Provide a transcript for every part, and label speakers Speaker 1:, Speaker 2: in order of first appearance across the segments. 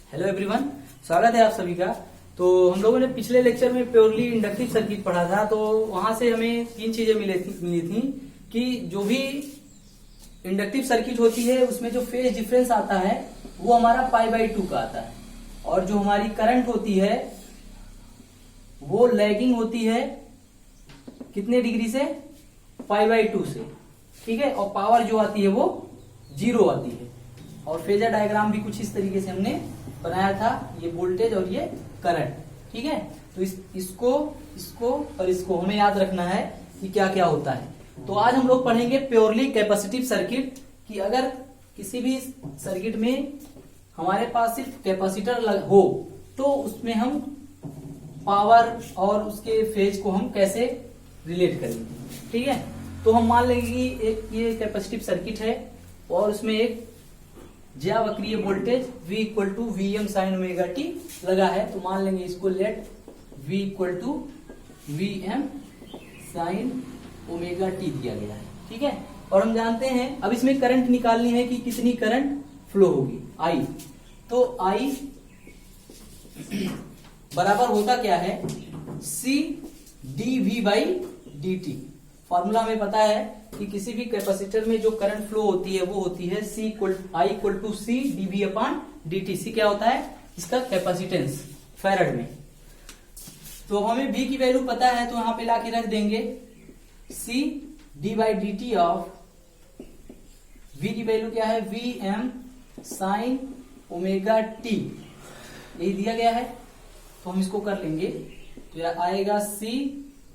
Speaker 1: Hello everyone, स्वागत है आप सभी का। तो हम लोगों ने पिछले लेक्चर में प्योरली इंडक्टिव सर्किट पढ़ा था। तो वहां से हमें तीन चीजें मिली थी कि जो भी इंडक्टिव सर्किट होती है उसमें जो फेज डिफरेंस आता है वो हमारा π/2 का आता है, और जो हमारी करंट होती है वो लैगिंग होती है कितने डिग्री से, π/2 से, ठीक है। और पावर जो आती है वो 0 आती है। और फेजर डायग्राम भी कुछ इस तरीके से हमने बनाया था, ये वोल्टेज और ये करंट, ठीक है। तो इसको और इसको हमें याद रखना है कि क्या क्या होता है। तो आज हम लोग पढ़ेंगे प्योरली कैपेसिटिव सर्किट, कि अगर किसी भी सर्किट में हमारे पास सिर्फ कैपेसिटर हो तो उसमें हम पावर और उसके फेज को हम कैसे रिलेट करेंगे, ठीक है। तो हम मान लेंगे कि एक ये कैपेसिटिव सर्किट है और उसमें एक ज्यावक्रीय voltage V equal to Vm sine omega t लगा है। तो मान लेंगे इसको let V equal to Vm sine omega t दिया गया है, ठीक है। और हम जानते हैं अब इसमें करंट निकालनी है कि कितनी करंट फ्लो होगी, I। तो I बराबर होता क्या है, C dV/dt। फॉर्मूला हमें पता है कि किसी भी कैपेसिटर में जो करंट फ्लो होती है वो होती है I equal to C dV/dt। C क्या होता है, इसका कैपेसिटेंस फैराड में। तो हमें V की वैल्यू पता है, तो यहां पे लाके रख देंगे C d/dt ऑफ V की वैल्यू क्या है, Vm साइन ओमेगा टी, यही दिया गया है। तो हम इसको कर लेंगे, तो आएगा C,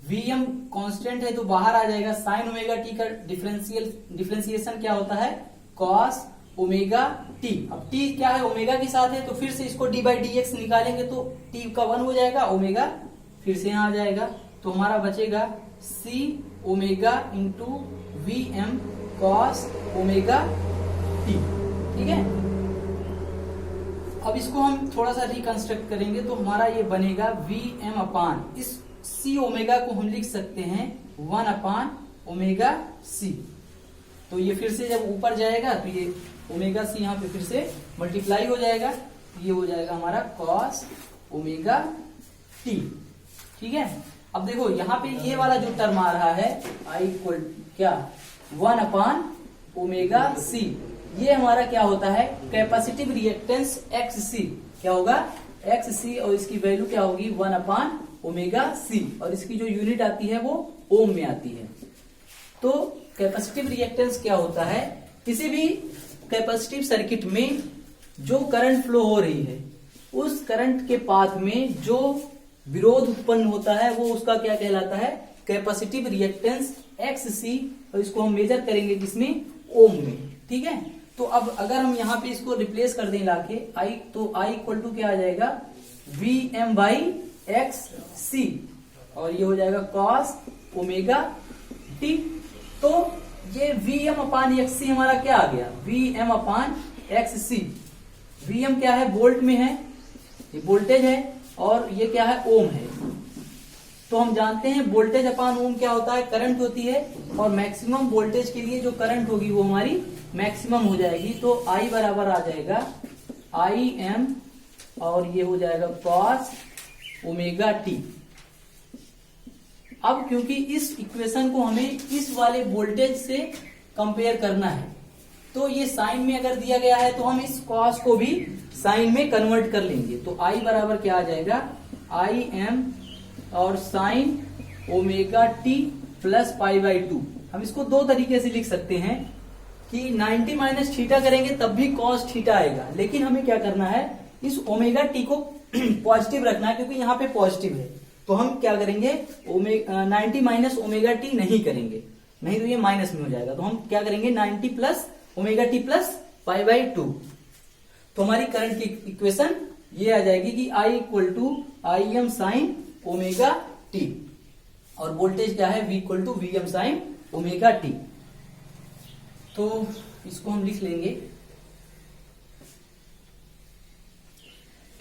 Speaker 1: Vm कांस्टेंट है तो बाहर आ जाएगा, साइन ओमेगा टी का डिफरेंशिएशन क्या होता है, कॉस ओमेगा टी। अब टी क्या है, ओमेगा के साथ है, तो फिर से इसको d/dx निकालेंगे तो टी का 1 हो जाएगा, ओमेगा फिर से यहां आ जाएगा। तो हमारा बचेगा C omega into Vm cos omega T, ठीक है। अब इसको हम थोड़ा सा रिकंस्ट्रक्ट करेंगे तो हमारा ये बनेगा Vm अपान इस C ओमेगा को हम लिख सकते हैं 1 अपान ओमेगा C। तो ये फिर से जब ऊपर जाएगा तो ये ओमेगा C यहाँ पे फिर से मल्टीप्लाई हो जाएगा, ये हो जाएगा हमारा कॉस ओमेगा टी, ठीक है। अब देखो यहाँ पे ये वाला जो टर्म आ रहा है I इक्वल क्या 1 अपान ओमेगा C, ये हमारा क्या होता है, कैपेसिटिव रिएक्टेंस XC। क्या होगा, XC, और इसकी वैल्यू क्या होगी 1 अपान ओमेगा C, और इसकी जो यूनिट आती है वो ओम में आती है। तो कैपेसिटिव रिएक्टेंस क्या होता है, किसी भी कैपेसिटिव सर्किट में जो करंट फ्लो हो रही है उस करंट के पाथ में जो विरोध उत्पन्न होता है वो उसका क्या कहलाता है, कैपेसिटिव रिएक्टेंस XC, और इसको हम मेजर करेंगे किसमें, ओम में, ठीक है। तो अब अगर हम यहाँ पे इसको रिप्लेस कर दें लाके I, तो I इक्वल टू क्या आ जाएगा, Vm/XC, और ये हो जाएगा कॉस ओमेगा टी। तो ये Vm अपान XC हमारा क्या आ गया, Vm अपान XC। Vm क्या है, वोल्ट में है, ये वोल्टेज है, और ये क्या है, ओम है। तो हम जानते हैं वोल्टेज अपान ओम क्या होता है, करंट होती है, और मैक्सिमम वोल्टेज के लिए जो करंट होगी वो हमारी मैक्सिमम हो जाएगी। तो I बराबर आ जाएगा Im, और ये हो जाएगा कॉस ओमेगा टी। अब क्योंकि इस इक्वेशन को हमें इस वाले वोल्टेज से कंपेयर करना है, तो ये साइन में अगर दिया गया है तो हम इस कॉस को भी साइन में कन्वर्ट कर लेंगे। तो I बराबर क्या आ जाएगा, Im और साइन ओमेगा टी प्लस π/2। हम इसको दो तरीके से लिख सकते हैं कि 90 माइनस थीटा करेंगे तब भी कॉस थीटा आएगा, लेकिन हमें क्या करना है, इस ओमेगा टी को पॉजिटिव रखना है क्योंकि यहाँ पे पॉजिटिव है। तो हम क्या करेंगे, 90 माइनस ओमेगा टी नहीं करेंगे, नहीं तो ये माइनस में हो जाएगा। तो हम क्या करेंगे, 90 प्लस ओमेगा टी प्लस π/2। तो हमारी करंट की इक्वेशन ये आ जाएगी कि I equal to Im sine omega t, और वोल्टेज क्या है, V equal to Vm sine omega t. तो इसको हम लिख लेंगे,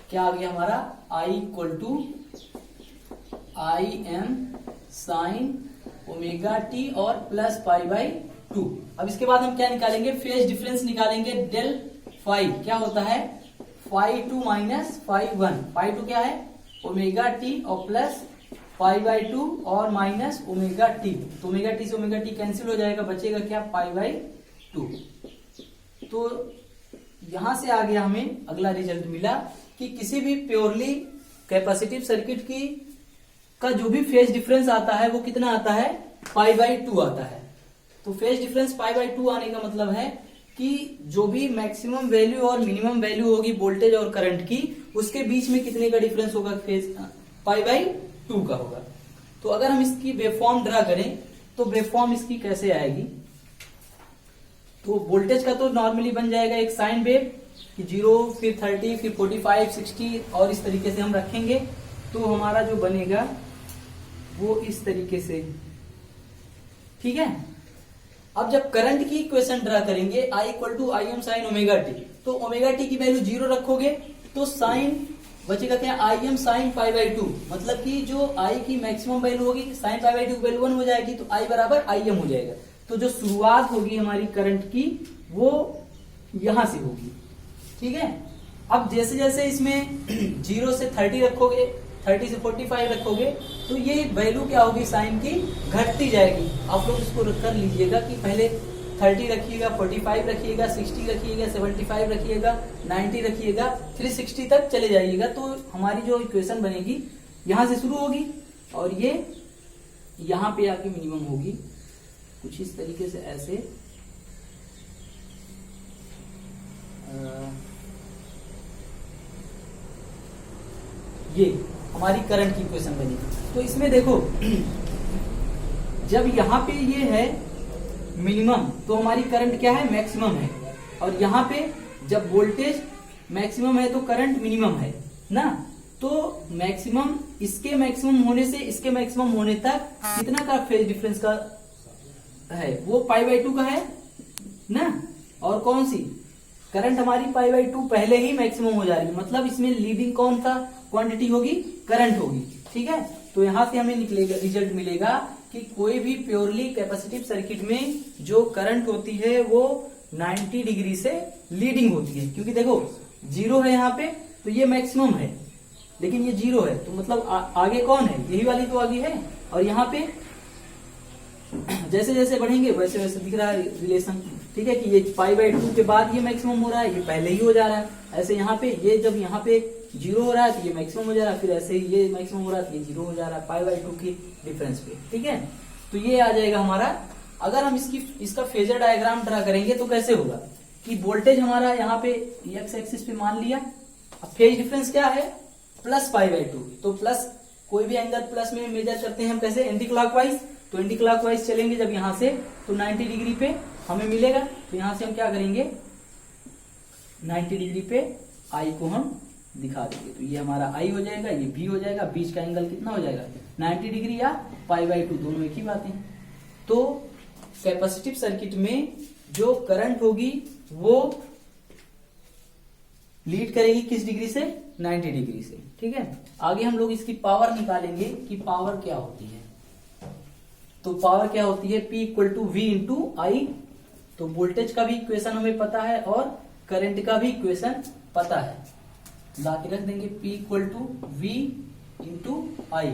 Speaker 1: क्या आ गया हमारा, I equal to Im sine omega t और प्लस π/2। अब इसके बाद हम क्या निकालेंगे, फेज डिफरेंस निकालेंगे, डेल फाई क्या होता है, phi two minus phi one, phi two क्या है ओमेगा टी और प्लस पाई बाई टू और माइनस ओमेगा टी, तो ओमेगा टी से ओमेगा टी कैंसिल हो जाएगा, बचेगा क्या पाई बाई टू। तो यहां से आ गया हमें अगला रिजल्ट मिला कि किसी भी प्योरली कैपेसिटिव सर्किट की का जो भी फेज डिफरेंस आता है वो कितना आता है पाई बाई टू आता है। तो phase difference pi by to आने का मतलब है कि जो भी मैक्सिमम वैल्यू और मिनिमम वैल्यू होगी वोल्टेज और करंट की, उसके बीच में कितने का डिफरेंस होगा फेज पाई बाई टू का होगा। तो अगर हम इसकी वेवफॉर्म ड्रा करें तो वेवफॉर्म इसकी कैसे आएगी, तो वोल्टेज का तो नॉर्मली बन जाएगा एक साइन वेव कि 0 फिर 30 फिर 45 60 और इस तरीके से हम रखेंगे, तो हमारा जो बनेगा वो इस तरीके से, ठीक है। अब जब करंट की इक्वेशन ड्रा करेंगे I equal to I M sine omega t, तो ओमेगा टी की वैल्यू 0 रखोगे तो साइन बचेगा क्या I M sine pi by two, मतलब कि जो I की मैक्सिमम वैल्यू होगी sine pi by two value 1 हो जाएगी, तो I बराबर आई एम हो जाएगा। तो जो शुरुआत होगी हमारी करंट की वो यहां से होगी, ठीक है। अब जैसे जैसे इसमें 0 से 30 रखोगे, 30 से 45 रखोगे, तो ये वैल्यू क्या होगी साइन की घटती जाएगी। आप लोग इसको कर लीजिएगा कि पहले 30 रखिएगा, 45 रखिएगा, 60 रखिएगा, 75 रखिएगा, 90 रखिएगा, फिर 60 तक चले जाइएगा। तो हमारी जो इक्वेशन बनेगी यहां से शुरू होगी और ये यहां पे आके मिनिमम होगी, कुछ इस तरीके से ऐसे। ये हमारी करंट की इक्वेशन बनी। तो इसमें देखो जब यहां पे ये है मिनिमम तो हमारी करंट क्या है मैक्सिमम है, और यहां पे जब वोल्टेज मैक्सिमम है तो करंट मिनिमम है ना। तो मैक्सिमम इसके मैक्सिमम होने से इसके मैक्सिमम होने तक कितना का फेज डिफरेंस का है, वो पाई बाई टू का है ना। और कौन सी करंट हमारी पाई बाई टू पहले ही मैक्सिमम हो जा रही है, मतलब इसमें लीडिंग कौन सा क्वांटिटी होगी करंट होगी, ठीक है। तो यहां से हमें निकलेगा रिजल्ट मिलेगा कि कोई भी प्योरली कैपेसिटिव सर्किट में जो करंट होती है वो 90 डिग्री से लीडिंग होती है, क्योंकि देखो 0 है यहाँ पे तो ये मैक्सिमम है, लेकिन ये 0 है तो मतलब आगे कौन है, यही वाली तो आगे है। और यहाँ पे जैसे जैसे बढ़ेंगे वैसे वैसे दिख रहा है रिलेशन, ठीक है, कि ये पाई बाई टू के बाद ये मैक्सिमम हो रहा है, ये पहले ही हो जा रहा है। ऐसे यहाँ पे ये जब यहाँ पे 0 हो रहा है तो ये मैक्सिमम हो जा रहा है, फिर ऐसे ही ये मैक्सिमम हो रहा है तो ये 0 हो जा रहा है पाई बाई टू की डिफरेंस पे, ठीक है। तो ये आ जाएगा हमारा। अगर हम इसका फेजर डायग्राम ड्रा करेंगे तो कैसे होगा कि वोल्टेज हमारा यहाँ पे एक्स एक्सिस पे मान लिया, अब फेज डिफरेंस क्या है प्लस पाई बाई टू, तो प्लस कोई भी एंगल प्लस में मेजर करते हैं हम कैसे एंटी क्लॉकवाइज, तो एंटी क्लॉकवाइज चलेंगे जब यहाँ से तो 90 डिग्री पे हमें मिलेगा। तो यहाँ से हम क्या करेंगे 90 डिग्री पे आई को हम दिखा देंगे, तो ये हमारा आई हो जाएगा, ये भी हो जाएगा, बीच का एंगल कितना हो जाएगा 90 डिग्री या पाई बाई टू, दोनों एक ही बात है। तो कैपेसिटिव सर्किट में जो करंट होगी वो लीड करेगी किस डिग्री से 90 डिग्री से, ठीक है। आगे हम लोग इसकी पावर निकालेंगे कि पावर क्या होती है। तो पावर क्या होती है P equal to V into I. तो वोल्टेज का भी इक्वेशन हमें पता है और करंट का भी इक्वेशन पता है, ला के रख देंगे P equal to V into I.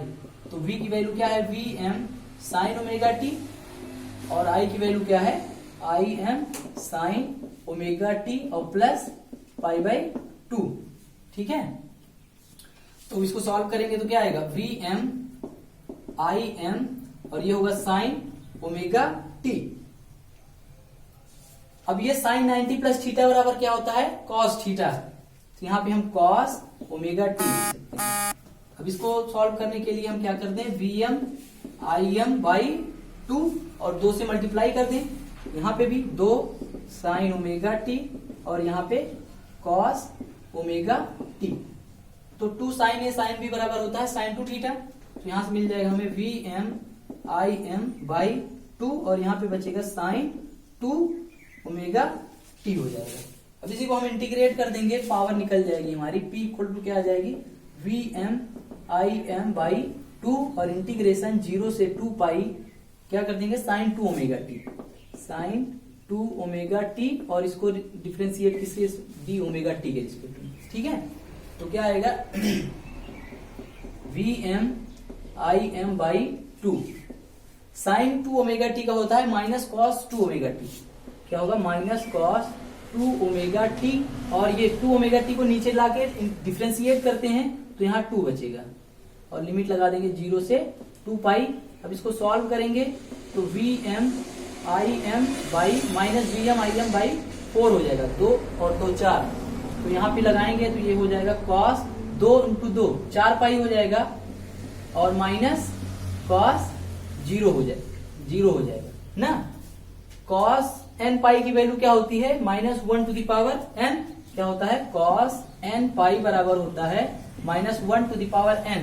Speaker 1: तो V की वैल्यू क्या है V M sine omega t, और I की वैल्यू क्या है I M sine omega t और प्लस पाई बाई टू, ठीक है। तो इसको सॉल्व करेंगे तो क्या आएगा वी एम आई एम और ये होगा साइन ओमेगा टी। अब ये साइन 90 प्लस थीटा बराबर क्या होता है कॉस थीटा, तो यहां पे हम कॉस ओमेगा टी लिख सकते हैं। अब इसको सॉल्व करने के लिए हम क्या करते हैं V m I m by two और 2 से मल्टीप्लाई कर दें, यहाँ पे भी 2 साइन ओमेगा टी और यहाँ पे कॉस ओमेगा टी। तो 2 साइन ए साइन बी बराबर होता है साइन 2 थीटा, तो यहां से मिल जाएगा हमें V m I m by 2 और यहाँ पे बचेगा साइन 2 ओमेगा टी हो जाएगा। अब इसी को हम इंटीग्रेट कर देंगे, पावर निकल जाएगी हमारी P इक्वल टू क्या आ जाएगी V m I m by 2 और इंटीग्रेशन 0 से 2 पाई क्या कर देंगे sine 2 omega t, sine 2 omega t और इसको डिफ्रेंशिएट किसके डी ओमेगा टी के रिस्पेक्ट में। ठीक है, तो क्या आएगा Vm Im/2 sign 2 omega T का होता है माइनस कॉस 2 ओमेगा टी। क्या होगा, माइनस कॉस 2 ओमेगा टी, और ये 2 ओमेगा टी को नीचे लाके डिफ्रेंशिएट करते हैं तो यहाँ 2 बचेगा और लिमिट लगा देंगे 0 से 2 पाई। अब इसको सॉल्व करेंगे तो Vm Im minus Vm Im/4 हो जाएगा, 2 और 2 4, तो यहाँ पे लगाएंगे तो ये हो जाएगा कॉस 2 इंटू 2 4 पाई हो जाएगा और माइनस कॉस 0 हो जाएगा ना। कॉस n पाई की वैल्यू क्या होती है, -1 टू द पावर n, क्या होता है कॉस n पाई बराबर होता है -1 टू द पावर n,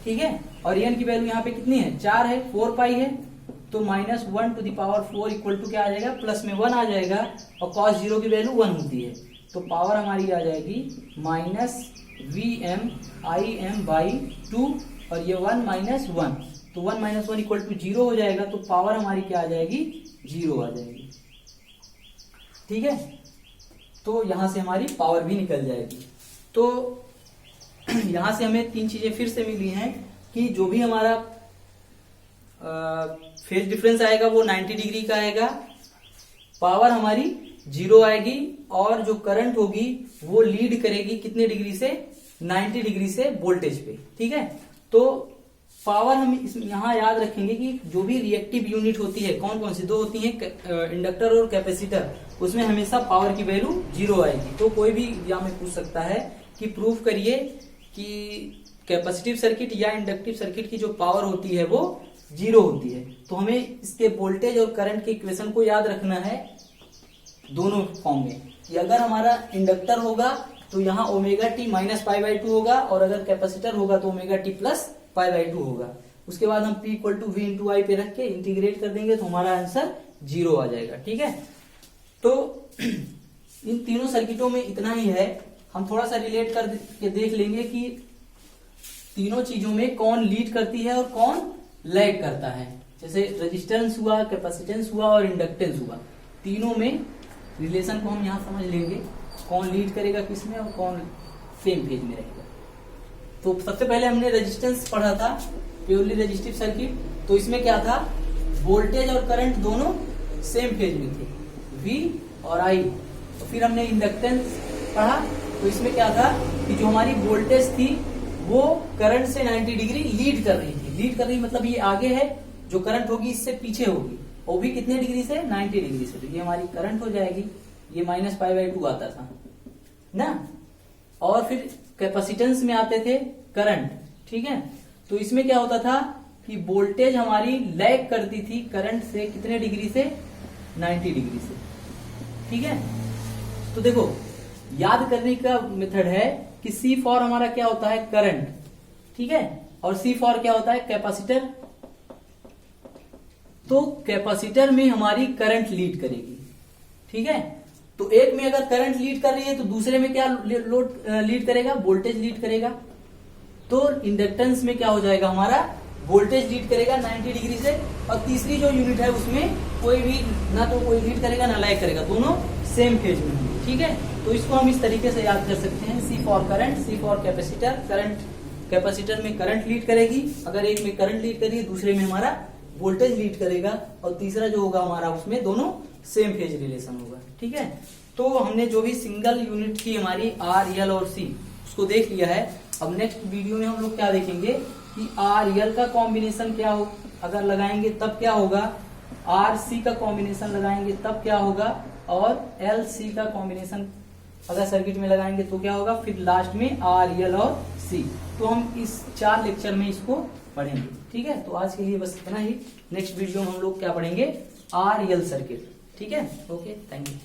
Speaker 1: ठीक है। और n की वैल्यू यहाँ पे कितनी है, 4 है, 4 पाई है, तो -1 to the power 4 equal to क्या आ जाएगा, प्लस में 1 आ जाएगा, और cos 0 की वैल्यू 1 होती है, तो पावर हमारी आ जाएगी -Vm Im/2 और ये 1 माइनस 1, तो 1 माइनस 1 इक्वल टू 0 हो जाएगा, तो पावर हमारी क्या आ जाएगी, 0 आ जाएगी, ठीक है। तो यहां से हमारी पावर भी निकल जाएगी। तो यहां से हमें 3 चीजें फिर से मिली हैं कि जो भी हमारा फेज डिफरेंस आएगा वो 90 डिग्री का आएगा, पावर हमारी 0 आएगी, और जो करंट होगी वो लीड करेगी कितने डिग्री से, 90 डिग्री से वोल्टेज पे, ठीक है। तो पावर हम यहाँ याद रखेंगे कि जो भी रिएक्टिव यूनिट होती है, कौन कौन सी 2 होती है, इंडक्टर और कैपेसिटर, उसमें हमेशा पावर की वैल्यू 0 आएगी। तो कोई भी एग्जाम में पूछ सकता है कि प्रूफ करिए कि कैपेसिटिव सर्किट या इंडक्टिव सर्किट की जो पावर होती है वो 0 होती है। तो हमें इसके वोल्टेज और करंट के इक्वेशन को याद रखना है दोनों फॉर्म में, कि अगर हमारा इंडक्टर होगा तो यहाँ ओमेगा टी माइनस π/2 होगा, और अगर कैपेसिटर होगा तो ओमेगा टी प्लस π/2 होगा। उसके बाद हम P equal to V into I पे रख के इंटीग्रेट कर देंगे तो हमारा आंसर 0 आ जाएगा, ठीक है। तो इन तीनों सर्किटों में इतना ही है। हम थोड़ा सा रिलेट कर के देख लेंगे कि तीनों चीजों में कौन लीड करती है और कौन लैग करता है। जैसे रेजिस्टेंस हुआ, कैपेसिटेंस हुआ और इंडक्टेंस हुआ, तीनों में रिलेशन को हम यहाँ समझ लेंगे, कौन लीड करेगा किसमें और कौन सेम फेज में रहेगा। तो सबसे पहले हमने रेजिस्टेंस पढ़ा था, प्योरली रेजिस्टिव सर्किट, तो इसमें क्या था, वोल्टेज और करंट दोनों सेम फेज में थे, V और I। तो फिर हमने इंडक्टेंस पढ़ा, तो इसमें क्या था कि जो हमारी वोल्टेज थी वो करंट से 90 डिग्री लीड कर रही थी। लीड कर रही मतलब ये आगे है, जो करंट होगी इससे पीछे होगी, वो भी कितने डिग्री से, 90 डिग्री से। तो ये हमारी करंट हो जाएगी, ये माइनस π/2 आता था ना। और फिर कैपेसिटेंस में आते थे करंट, ठीक है। तो इसमें क्या होता था कि वोल्टेज हमारी लैग करती थी करंट से कितने डिग्री से, 90 डिग्री से, ठीक है। तो देखो याद करने का मेथड है कि C फॉर हमारा क्या होता है, करंट, ठीक है, और C फॉर क्या होता है, कैपेसिटर। तो कैपेसिटर में हमारी करंट लीड करेगी, ठीक है। तो एक में अगर करंट लीड कर रही है तो दूसरे में क्या लोड लीड करेगा, वोल्टेज लीड करेगा। तो इंडक्टेंस में क्या हो जाएगा, हमारा वोल्टेज लीड करेगा 90 डिग्री से, और तीसरी जो यूनिट है उसमें कोई भी ना तो कोई लीड करेगा ना लैग करेगा, दोनों सेम फेज में होंगे, ठीक है। तो इसको हम इस तरीके से याद कर सकते हैं, C for current, C for capacitor. Current, capacitor में करंट लीड करेगी, अगर एक में करंट लीड करेगी दूसरे में हमारा वोल्टेज लीड करेगा, और तीसरा जो होगा हमारा उसमें दोनों सेम फेज रिलेशन होगा, ठीक है। तो हमने जो भी सिंगल यूनिट थी हमारी R, L और C उसको देख लिया है। अब नेक्स्ट वीडियो में हम लोग क्या देखेंगे कि R, L का कॉम्बिनेशन क्या हो, अगर लगाएंगे तब क्या होगा, R, C का कॉम्बिनेशन लगाएंगे तब क्या होगा, और L, C का कॉम्बिनेशन अगर सर्किट में लगाएंगे तो क्या होगा, फिर लास्ट में R, L और C। तो हम इस 4 लेक्चर में इसको पढ़ेंगे, ठीक है। तो आज के लिए बस इतना ही। नेक्स्ट वीडियो में हम लोग क्या पढ़ेंगे, R, L सर्किट, ठीक है। Okay, thank you.